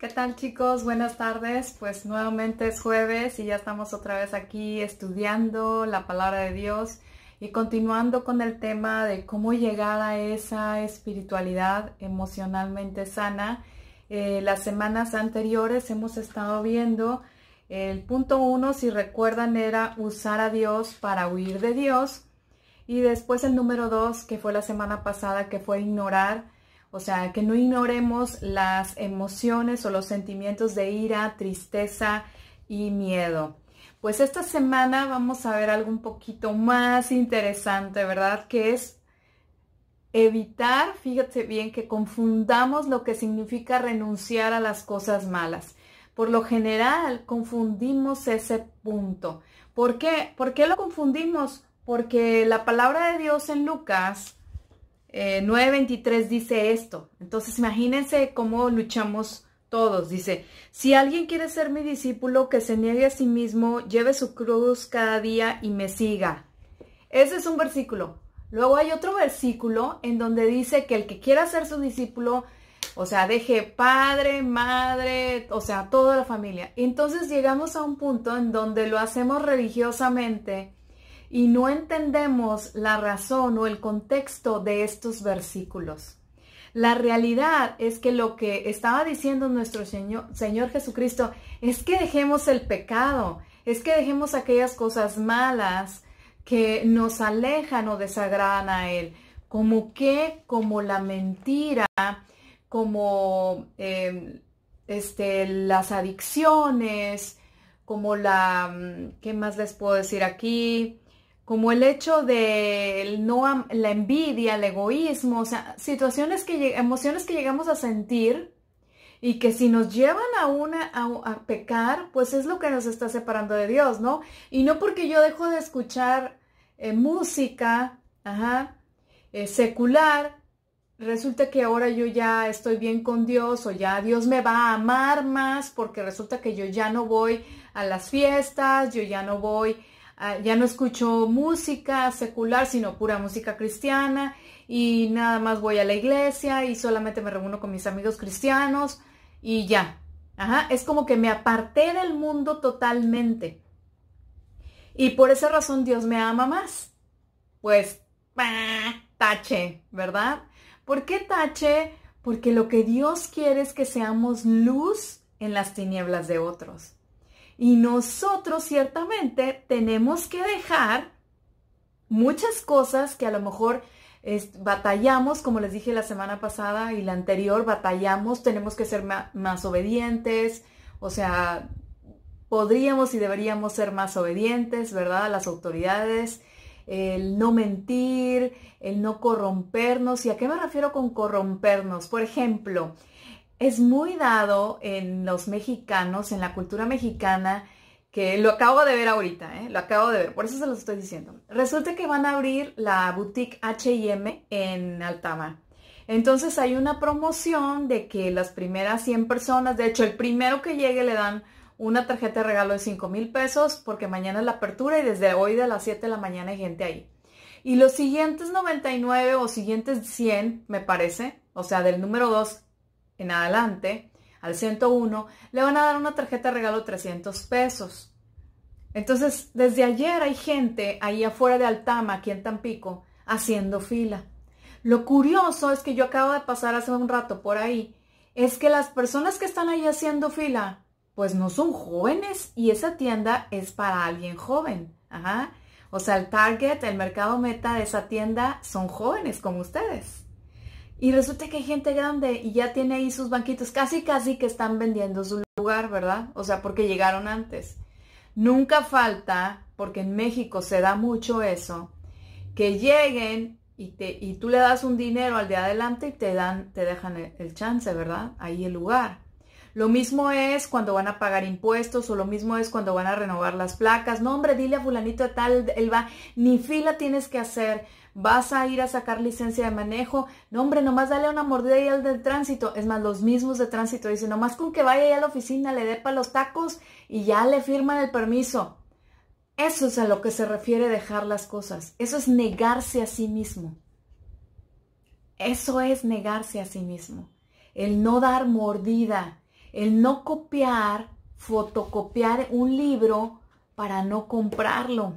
¿Qué tal, chicos? Buenas tardes. Pues nuevamente es jueves y ya estamos otra vez aquí estudiando la palabra de Dios y continuando con el tema de cómo llegar a esa espiritualidad emocionalmente sana. Las semanas anteriores hemos estado viendo el punto 1, si recuerdan, era usar a Dios para huir de Dios. Y después el número 2, que fue la semana pasada, que fue ignorar. O sea, que no ignoremos las emociones o los sentimientos de ira, tristeza y miedo. Pues esta semana vamos a ver algo un poquito más interesante, ¿verdad? Que es evitar, fíjate bien, que confundamos lo que significa renunciar a las cosas malas. Por lo general, confundimos ese punto. ¿Por qué? ¿Por qué lo confundimos? Porque la palabra de Dios en Lucas 9:23 dice esto. Entonces imagínense cómo luchamos todos. Dice, si alguien quiere ser mi discípulo, que se niegue a sí mismo, lleve su cruz cada día y me siga. Ese es un versículo. Luego hay otro versículo en donde dice que el que quiera ser su discípulo, o sea, deje padre, madre, o sea, toda la familia. Entonces llegamos a un punto en donde lo hacemos religiosamente y no entendemos la razón o el contexto de estos versículos. La realidad es que lo que estaba diciendo nuestro Señor Jesucristo es que dejemos el pecado, es que dejemos aquellas cosas malas que nos alejan o desagradan a Él, como la mentira, como las adicciones, como ¿qué más les puedo decir aquí? Como el hecho de la envidia, el egoísmo, o sea, emociones que llegamos a sentir y que si nos llevan a pecar, pues es lo que nos está separando de Dios, ¿no? Y no porque yo dejo de escuchar música secular, resulta que ahora yo ya estoy bien con Dios o ya Dios me va a amar más porque resulta que yo ya no voy a las fiestas, yo ya no voy... ya no escucho música secular, sino pura música cristiana y nada más voy a la iglesia y solamente me reúno con mis amigos cristianos y ya. Es como que me aparté del mundo totalmente. Y por esa razón Dios me ama más. Pues, tache, ¿verdad? ¿Por qué tache? Porque lo que Dios quiere es que seamos luz en las tinieblas de otros. Y nosotros ciertamente tenemos que dejar muchas cosas que a lo mejor batallamos, como les dije la semana pasada y la anterior, batallamos, tenemos que ser más obedientes, o sea, podríamos y deberíamos ser más obedientes, ¿verdad? A las autoridades, el no mentir, el no corrompernos. ¿Y a qué me refiero con corrompernos? Por ejemplo, es muy dado en los mexicanos, en la cultura mexicana, que lo acabo de ver ahorita, lo acabo de ver, por eso se los estoy diciendo. Resulta que van a abrir la boutique H&M en Altama. Entonces hay una promoción de que las primeras 100 personas, de hecho el primero que llegue le dan una tarjeta de regalo de 5,000 pesos porque mañana es la apertura y desde hoy de las 7 de la mañana hay gente ahí. Y los siguientes 99 o siguientes 100, me parece, o sea, del número 2 en adelante, al 101, le van a dar una tarjeta de regalo de 300 pesos. Entonces, desde ayer hay gente ahí afuera de Altama, aquí en Tampico, haciendo fila. Lo curioso es que yo acabo de pasar hace un rato por ahí, es que las personas que están ahí haciendo fila, pues no son jóvenes y esa tienda es para alguien joven. O sea, el target, el mercado meta de esa tienda son jóvenes como ustedes. Y resulta que hay gente grande y ya tiene ahí sus banquitos, casi que están vendiendo su lugar, ¿verdad? O sea, porque llegaron antes. Nunca falta, porque en México se da mucho eso, que lleguen y tú le das un dinero al de adelante y te dejan el chance, ¿verdad? Ahí el lugar. Lo mismo es cuando van a pagar impuestos o lo mismo es cuando van a renovar las placas. No, hombre, dile a fulanito de tal, él va, ni fila tienes que hacer. Vas a ir a sacar licencia de manejo. No, hombre, nomás dale una mordida ahí al del tránsito. Es más, los mismos de tránsito dicen, nomás con que vaya allá a la oficina, le dé para los tacos y ya le firman el permiso. Eso es a lo que se refiere dejar las cosas. Eso es negarse a sí mismo. Eso es negarse a sí mismo. El no dar mordida. el no copiar, fotocopiar un libro para no comprarlo.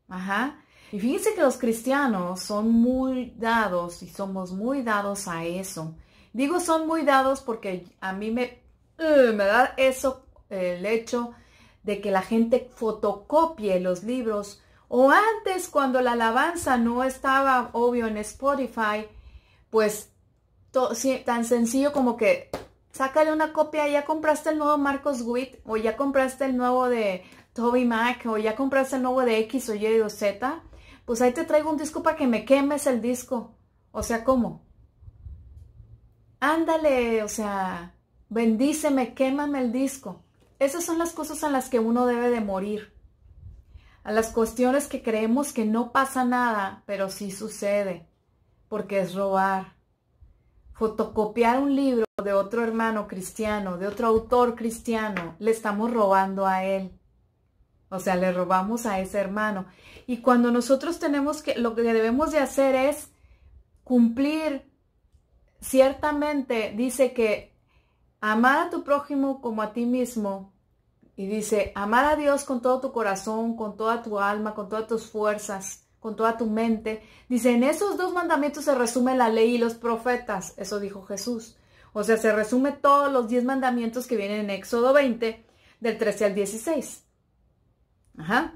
Ajá. Y fíjense que los cristianos son muy dados y somos muy dados a eso. Digo son muy dados porque a mí me da eso, el hecho de que la gente fotocopie los libros. O antes, cuando la alabanza no estaba obvio en Spotify, pues tan sencillo como que sácale una copia, ya compraste el nuevo Marcos Witt, o ya compraste el nuevo de Toby Mac, o ya compraste el nuevo de X o Y o Z, pues ahí te traigo un disco para que me quemes el disco. O sea, ¿cómo? Ándale, o sea, bendíceme, quémame el disco. Esas son las cosas a las que uno debe de morir. A las cuestiones que creemos que no pasa nada, pero sí sucede, porque es robar. Fotocopiar un libro de otro hermano cristiano, de otro autor cristiano, le estamos robando a él. O sea, le robamos a ese hermano. Y cuando nosotros lo que debemos de hacer es cumplir, ciertamente dice que amar a tu prójimo como a ti mismo. Y dice, amar a Dios con todo tu corazón, con toda tu alma, con todas tus fuerzas, con toda tu mente. Dice, en esos 2 mandamientos se resume la ley y los profetas. Eso dijo Jesús. O sea, se resume todos los 10 mandamientos que vienen en Éxodo 20, del 13 al 16. Ajá.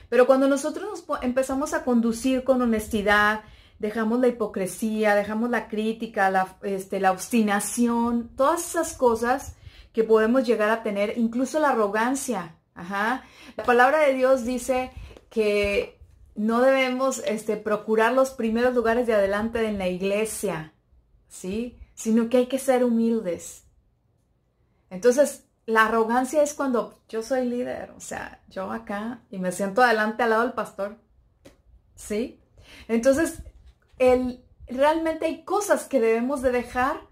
Pero cuando nosotros nos empezamos a conducir con honestidad, dejamos la hipocresía, dejamos la crítica, la obstinación, todas esas cosas que podemos llegar a tener, incluso la arrogancia. Ajá. La palabra de Dios dice que no debemos procurar los primeros lugares de adelante en la iglesia, ¿sí? Sino que hay que ser humildes. Entonces, la arrogancia es cuando yo soy líder, o sea, yo acá y me siento adelante al lado del pastor, ¿sí? Entonces, realmente hay cosas que debemos de dejar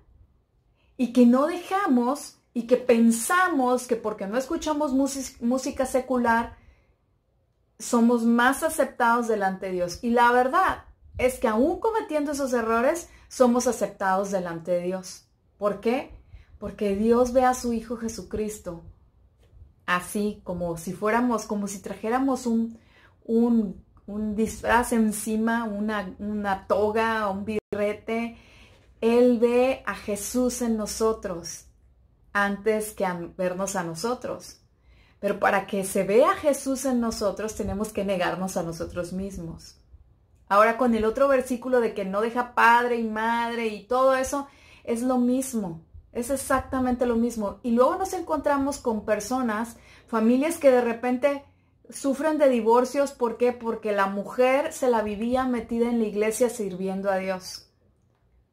y que no dejamos y que pensamos que porque no escuchamos música secular, somos más aceptados delante de Dios. Y la verdad es que aún cometiendo esos errores, somos aceptados delante de Dios. ¿Por qué? Porque Dios ve a su Hijo Jesucristo así, como si trajéramos un disfraz encima, una toga, un birrete. Él ve a Jesús en nosotros antes que vernos a nosotros. Pero para que se vea Jesús en nosotros, tenemos que negarnos a nosotros mismos. Ahora, con el otro versículo de que no deja padre y madre y todo eso, es lo mismo. Es exactamente lo mismo. Y luego nos encontramos con personas, familias que de repente sufren de divorcios. ¿Por qué? Porque la mujer se la vivía metida en la iglesia sirviendo a Dios.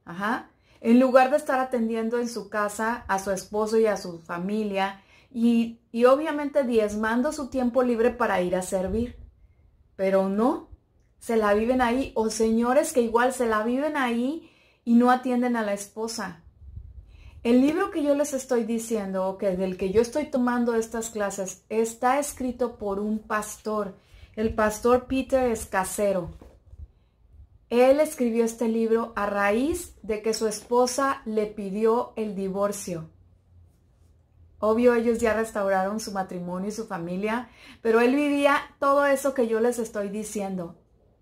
Ajá. En lugar de estar atendiendo en su casa a su esposo y a su familia y obviamente diezmando su tiempo libre para ir a servir. Pero no, se la viven ahí. O señores que igual se la viven ahí y no atienden a la esposa. El libro que yo les estoy diciendo, del que yo estoy tomando estas clases, está escrito por un pastor, el pastor Peter Escasero. Él escribió este libro a raíz de que su esposa le pidió el divorcio. Obvio, ellos ya restauraron su matrimonio y su familia, pero él vivía todo eso que yo les estoy diciendo.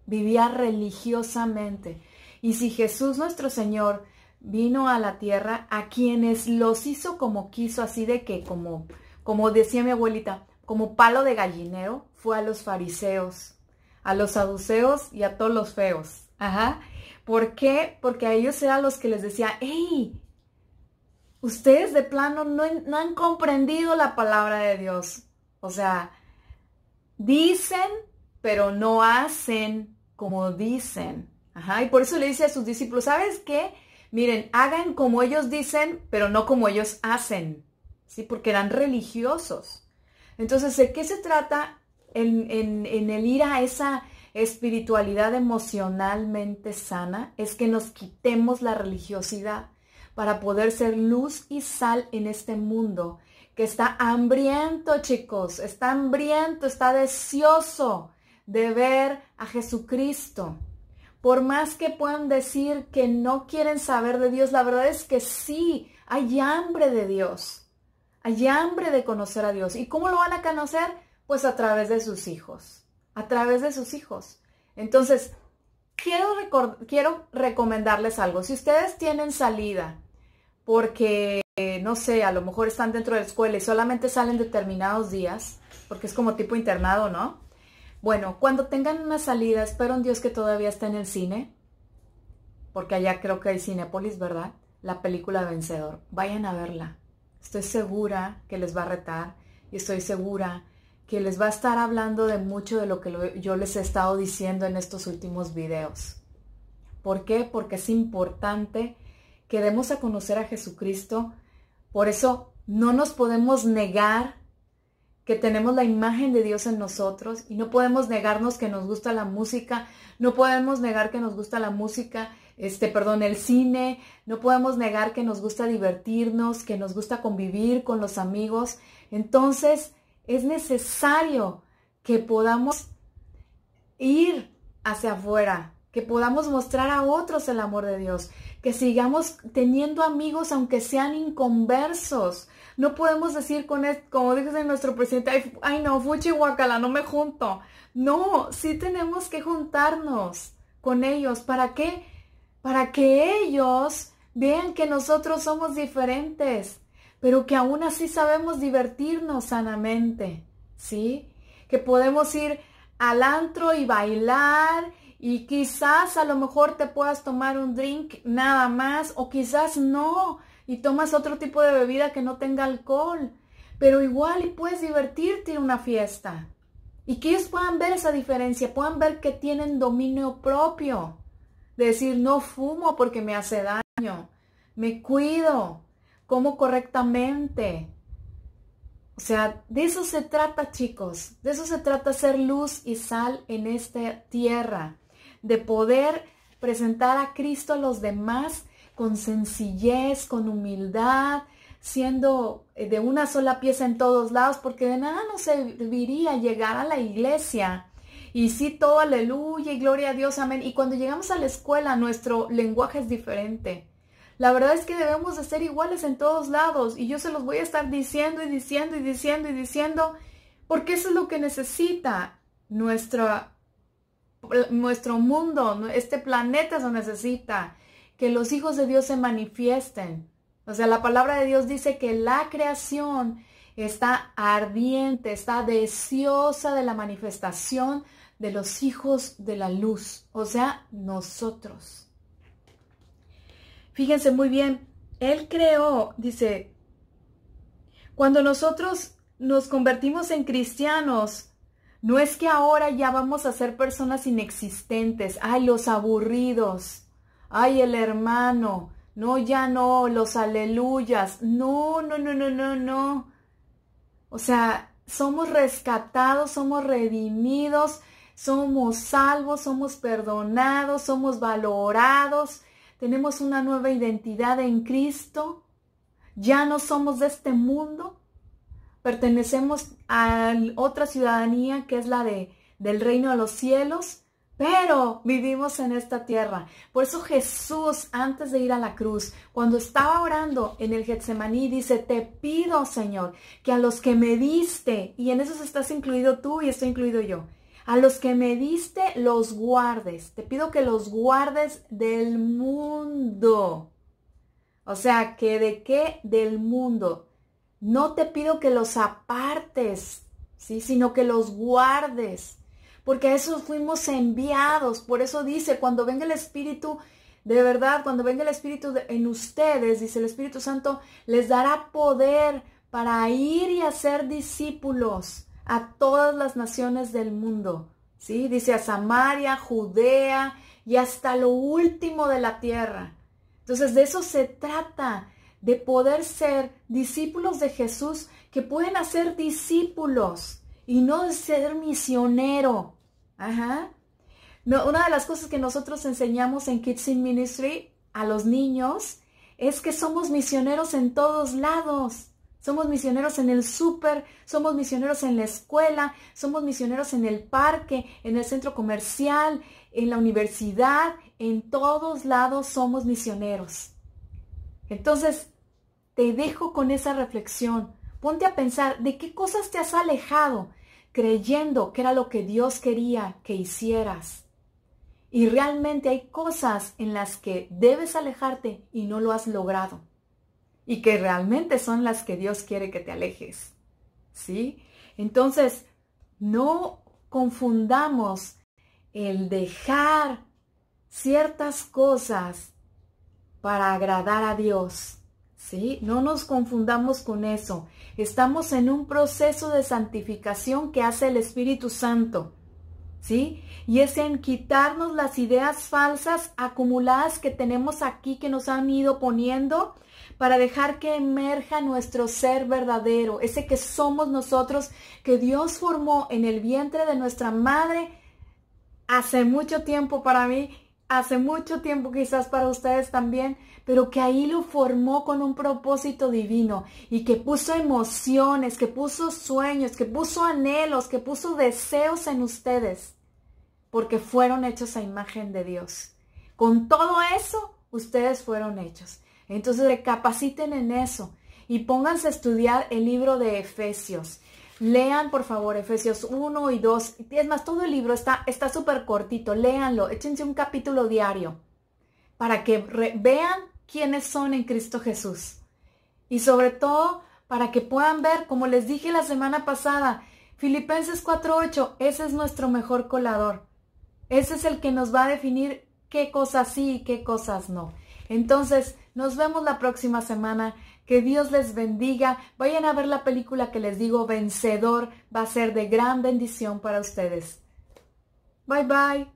Vivía religiosamente. Y si Jesús nuestro Señor vino a la tierra, a quienes los hizo como quiso, así de que, como decía mi abuelita, como palo de gallinero, fue a los fariseos, a los saduceos y a todos los feos. Ajá. ¿Por qué? Porque a ellos eran los que les decía, ¡hey! Ustedes de plano no han comprendido la palabra de Dios. O sea, dicen, pero no hacen como dicen. Ajá. Y por eso le dice a sus discípulos, ¿sabes qué? Miren, hagan como ellos dicen, pero no como ellos hacen. ¿Sí? Porque eran religiosos. Entonces, ¿de qué se trata en el ir a esa espiritualidad emocionalmente sana? Es que nos quitemos la religiosidad para poder ser luz y sal en este mundo que está hambriento, chicos, está hambriento, está deseoso de ver a Jesucristo. Por más que puedan decir que no quieren saber de Dios, la verdad es que sí, Hay hambre de Dios. Hay hambre de conocer a Dios. ¿Y cómo lo van a conocer? Pues a través de sus hijos. A través de sus hijos. Entonces, quiero recomendarles algo. Si ustedes tienen salida, porque, no sé, a lo mejor están dentro de la escuela y solamente salen determinados días, porque es como tipo internado, ¿no? Bueno, cuando tengan una salida, espero en Dios que todavía esté en el cine, porque allá creo que hay Cinépolis, ¿verdad? La película Vencedor. Vayan a verla. Estoy segura que les va a retar y estoy segura que les va a estar hablando de mucho de lo que yo les he estado diciendo en estos últimos videos. ¿Por qué? Porque es importante que demos a conocer a Jesucristo. Por eso no nos podemos negar que tenemos la imagen de Dios en nosotros y no podemos negarnos que nos gusta la música, no podemos negar que nos gusta la música, el cine, no podemos negar que nos gusta divertirnos, que nos gusta convivir con los amigos. Entonces, es necesario que podamos ir hacia afuera, que podamos mostrar a otros el amor de Dios, que sigamos teniendo amigos aunque sean inconversos. No podemos decir como dice nuestro presidente, ay no, fuchi guacala, no me junto. No, sí tenemos que juntarnos con ellos. ¿Para qué? Para que ellos vean que nosotros somos diferentes, pero que aún así sabemos divertirnos sanamente, ¿sí? Que podemos ir al antro y bailar y quizás a lo mejor te puedas tomar un drink nada más o quizás no y tomas otro tipo de bebida que no tenga alcohol, pero igual y puedes divertirte en una fiesta y que ellos puedan ver esa diferencia, puedan ver que tienen dominio propio, de decir no fumo porque me hace daño, me cuido, como correctamente. O sea, de eso se trata, chicos. De eso se trata, ser luz y sal en esta tierra. De poder presentar a Cristo a los demás con sencillez, con humildad, siendo de una sola pieza en todos lados, porque de nada nos serviría llegar a la iglesia y sí, todo aleluya y gloria a Dios, amén. Y cuando llegamos a la escuela, nuestro lenguaje es diferente. La verdad es que debemos de ser iguales en todos lados y yo se los voy a estar diciendo y diciendo y diciendo y diciendo porque eso es lo que necesita nuestro mundo, este planeta eso necesita, que los hijos de Dios se manifiesten. O sea, la palabra de Dios dice que la creación está ardiente, está deseosa de la manifestación de los hijos de la luz, o sea, nosotros. Fíjense muy bien, Él creó, dice, cuando nosotros nos convertimos en cristianos, no es que ahora ya vamos a ser personas inexistentes, ay, los aburridos, ay, el hermano, no, ya no, los aleluyas, no, no, no, no, no, no. O sea, somos rescatados, somos redimidos, somos salvos, somos perdonados, somos valorados. Tenemos una nueva identidad en Cristo. Ya no somos de este mundo. Pertenecemos a otra ciudadanía que es la del reino de los cielos. Pero vivimos en esta tierra. Por eso Jesús, antes de ir a la cruz, cuando estaba orando en el Getsemaní, dice, te pido, Señor, que a los que me diste, y en eso estás incluido tú y estoy incluido yo, a los que me diste los guardes. Te pido que los guardes del mundo. O sea, ¿que de qué? Del mundo. No te pido que los apartes, ¿sí? Sino que los guardes. Porque a eso fuimos enviados. Por eso dice, cuando venga el Espíritu, de verdad, cuando venga el Espíritu en ustedes, dice el Espíritu Santo, les dará poder para ir y hacer discípulos a todas las naciones del mundo. ¿Sí? Dice a Samaria, Judea y hasta lo último de la tierra. Entonces de eso se trata, de poder ser discípulos de Jesús, que pueden hacer discípulos y no de ser misionero. Ajá. No, una de las cosas que nosotros enseñamos en Kids in Ministry a los niños es que somos misioneros en todos lados. Somos misioneros en el súper, somos misioneros en la escuela, somos misioneros en el parque, en el centro comercial, en la universidad, en todos lados somos misioneros. Entonces, te dejo con esa reflexión. Ponte a pensar de qué cosas te has alejado creyendo que era lo que Dios quería que hicieras. Y realmente hay cosas en las que debes alejarte y no lo has logrado. Y que realmente son las que Dios quiere que te alejes. ¿Sí? Entonces, no confundamos el dejar ciertas cosas para agradar a Dios. ¿Sí? No nos confundamos con eso. Estamos en un proceso de santificación que hace el Espíritu Santo. ¿Sí? Y es en quitarnos las ideas falsas acumuladas que tenemos aquí, que nos han ido poniendo, para dejar que emerja nuestro ser verdadero, ese que somos nosotros, que Dios formó en el vientre de nuestra madre hace mucho tiempo para mí, hace mucho tiempo quizás para ustedes también, pero que ahí lo formó con un propósito divino y que puso emociones, que puso sueños, que puso anhelos, que puso deseos en ustedes, porque fueron hechos a imagen de Dios. Con todo eso, ustedes fueron hechos. Entonces recapaciten en eso y pónganse a estudiar el libro de Efesios. Lean, por favor, Efesios 1 y 2. Es más, todo el libro está súper cortito. Léanlo, échense un capítulo diario para que vean quiénes son en Cristo Jesús. Y sobre todo, para que puedan ver, como les dije la semana pasada, Filipenses 4:8, ese es nuestro mejor colador. Ese es el que nos va a definir qué cosas sí y qué cosas no. Entonces, nos vemos la próxima semana. Que Dios les bendiga. Vayan a ver la película que les digo, Vencedor. Va a ser de gran bendición para ustedes. Bye, bye.